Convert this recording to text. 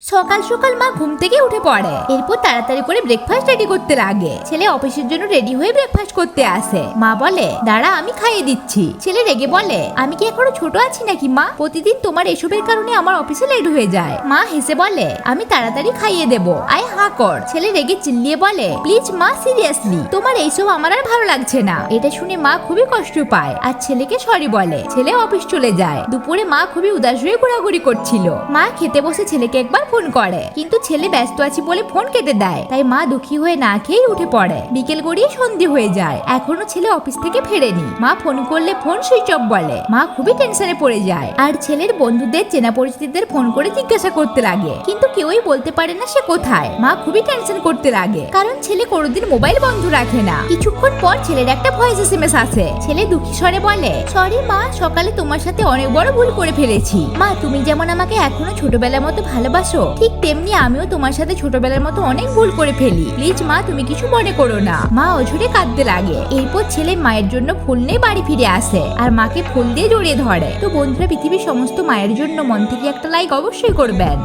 সকাল সকাল মা ঘুম থেকে উঠে পড়ে, এরপর তাড়াতাড়ি করে ব্রেকফাস্ট রেডি করতে লাগে। ছেলে অফিসের জন্য রেডি হয়ে ব্রেকফাস্ট করতে আসে। মা বলে, দাঁড়া আমি খাইয়ে দিচ্ছি। ছেলে রেগে বলে, আমি কি এখনো ছোট আছি নাকি মা? প্রতিদিন তোমার এসবের কারণে আমার অফিসে লেট হয়ে যায়। মা হেসে বলে, আমি তাড়াতাড়ি খাইয়ে দেবো, আয় হাঁ কর। ছেলে রেগে চিল্লিয়ে বলে, প্লিজ মা, সিরিয়াসলি তোমার এইসব আমার আর ভালো লাগছে না। এটা শুনে মা খুবই কষ্ট পায় আর ছেলেকে সরি বলে। ছেলে অফিস চলে যায়। দুপুরে মা খুবই উদাস হয়ে ঘোরাঘুরি করছিল। মা খেতে বসে ছেলেকে একবার ফোন করে, কিন্তু ছেলে ব্যস্ত আছে বলে ফোন কেটে দেয়। তাই মা দুঃখী হয়ে না খেয়ে উঠে পড়ে। বিকেল গড়িয়ে সন্ধে হয়ে যায়, এখনো ছেলে অফিস থেকে ফেরেনি। মা ফোন করলে ফোন সুইচ অফ বলে। মা খুবই টেনশনে পড়ে যায় আর ছেলের বন্ধুদের, চেনা পরিচিতদের ফোন করে জিজ্ঞাসা করতে লাগে, কিন্তু কেউই বলতে পারে না সে কোথায়। মা খুবই টেনশন করতে লাগে, কারণ ছেলে কোনোদিন মোবাইল বন্ধ রাখে না। কিছুক্ষণ পর ছেলের একটা ভয়েস এসএমএস আসে। ছেলে দুঃখী স্বরে বলে, সরি মা, সকালে তোমার সাথে অনেক বড় ভুল করে ফেলেছি। মা, তুমি যেমন আমাকে এখনো ছোটবেলার মতো ভালোবাসো, ঠিক তেমনি আমিও তোমার সাথে ছোটবেলার মতো অনেক ভুল করে ফেলি। প্লিজ মা, তুমি কিছু মনে করো না। মা অঝরে কাঁদতে লাগে। এরপর ছেলে মায়ের জন্য ফুল নিয়ে বাড়ি ফিরে আসে আর মাকে ফুল দিয়ে জড়িয়ে ধরে। তো বন্ধুরা, পৃথিবীর সমস্ত মায়ের জন্য মন থেকে একটা লাইক অবশ্যই করবেন।